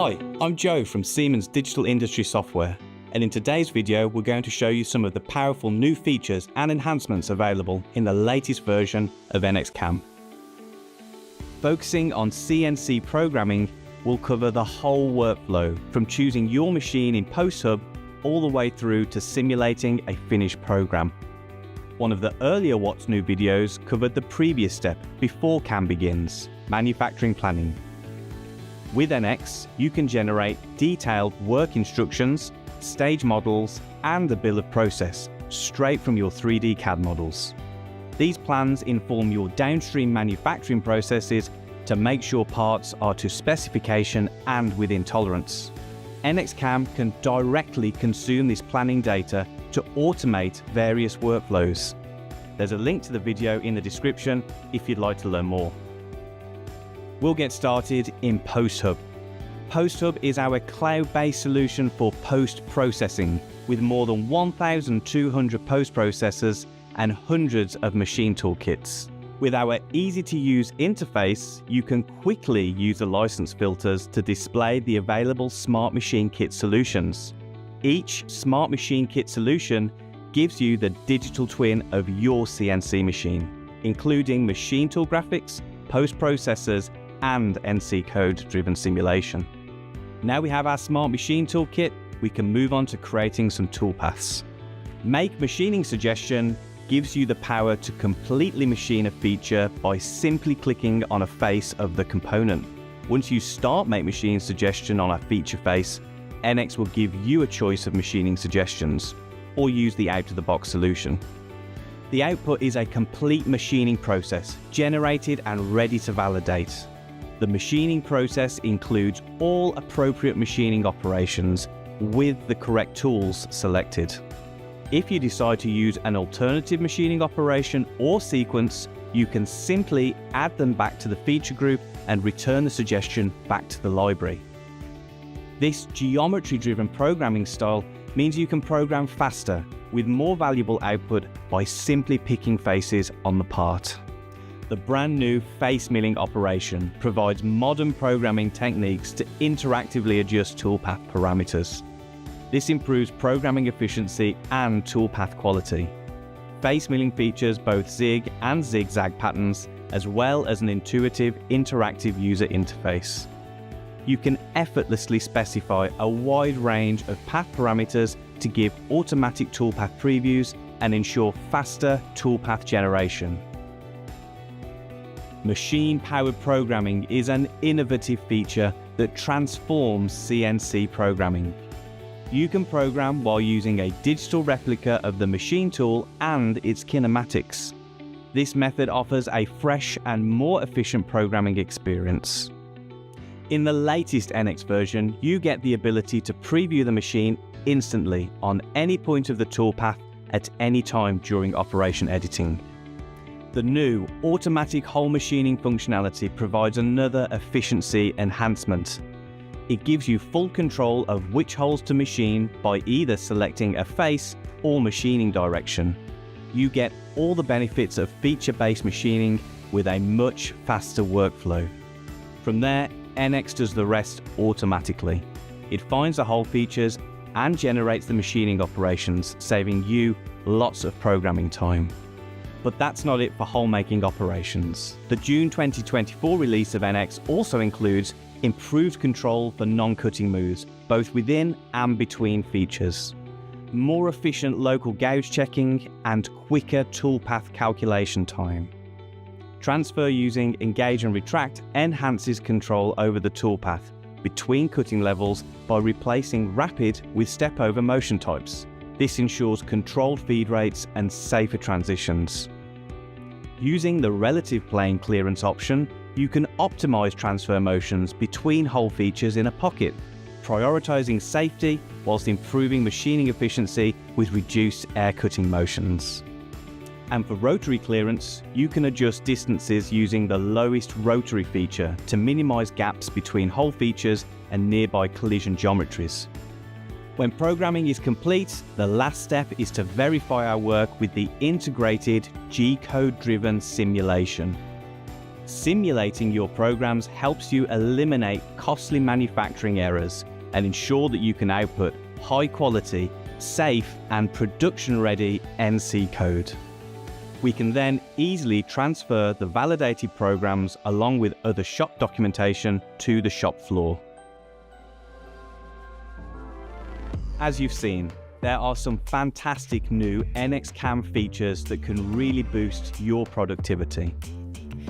Hi, I'm Joe from Siemens Digital Industry Software, and in today's video we're going to show you some of the powerful new features and enhancements available in the latest version of NX CAM. Focusing on CNC programming will cover the whole workflow, from choosing your machine in PostHub all the way through to simulating a finished program. One of the earlier What's New videos covered the previous step before CAM begins, manufacturing planning. With NX, you can generate detailed work instructions, stage models, and a bill of process straight from your 3D CAD models. These plans inform your downstream manufacturing processes to make sure parts are to specification and within tolerance. NX CAM can directly consume this planning data to automate various workflows. There's a link to the video in the description if you'd like to learn more. We'll get started in PostHub. PostHub is our cloud-based solution for post-processing with more than 1,200 post-processors and hundreds of machine toolkits. With our easy-to-use interface, you can quickly use the license filters to display the available Smart Machine Kit solutions. Each Smart Machine Kit solution gives you the digital twin of your CNC machine, including machine tool graphics, post-processors, and NC code-driven simulation. Now we have our Smart Machine Toolkit, we can move on to creating some toolpaths. Make Machining Suggestion gives you the power to completely machine a feature by simply clicking on a face of the component. Once you start Make Machine Suggestion on a feature face, NX will give you a choice of machining suggestions, or use the out-of-the-box solution. The output is a complete machining process, generated and ready to validate. The machining process includes all appropriate machining operations with the correct tools selected. If you decide to use an alternative machining operation or sequence, you can simply add them back to the feature group and return the suggestion back to the library. This geometry-driven programming style means you can program faster with more valuable output by simply picking faces on the part. The brand new face milling operation provides modern programming techniques to interactively adjust toolpath parameters. This improves programming efficiency and toolpath quality. Face milling features both zig and zigzag patterns, as well as an intuitive, interactive user interface. You can effortlessly specify a wide range of path parameters to give automatic toolpath previews and ensure faster toolpath generation. Machine-powered programming is an innovative feature that transforms CNC programming. You can program while using a digital replica of the machine tool and its kinematics. This method offers a fresh and more efficient programming experience. In the latest NX version, you get the ability to preview the machine instantly on any point of the toolpath at any time during operation editing. The new automatic hole machining functionality provides another efficiency enhancement. It gives you full control of which holes to machine by either selecting a face or machining direction. You get all the benefits of feature-based machining with a much faster workflow. From there, NX does the rest automatically. It finds the hole features and generates the machining operations, saving you lots of programming time. But that's not it for hole-making operations. The June 2024 release of NX also includes improved control for non-cutting moves, both within and between features, more efficient local gouge checking, and quicker toolpath calculation time. Transfer using Engage and Retract enhances control over the toolpath between cutting levels by replacing rapid with step-over motion types. This ensures controlled feed rates and safer transitions. Using the relative plane clearance option, you can optimize transfer motions between hole features in a pocket, prioritizing safety whilst improving machining efficiency with reduced air cutting motions. And for rotary clearance, you can adjust distances using the lowest rotary feature to minimize gaps between hole features and nearby collision geometries. When programming is complete, the last step is to verify our work with the integrated G-code-driven simulation. Simulating your programs helps you eliminate costly manufacturing errors and ensure that you can output high quality, safe and production ready NC code. We can then easily transfer the validated programs along with other shop documentation to the shop floor. As you've seen, there are some fantastic new NX-CAM features that can really boost your productivity.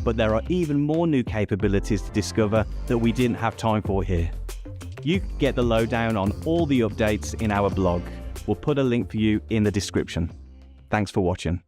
But there are even more new capabilities to discover that we didn't have time for here. You can get the lowdown on all the updates in our blog. We'll put a link for you in the description. Thanks for watching.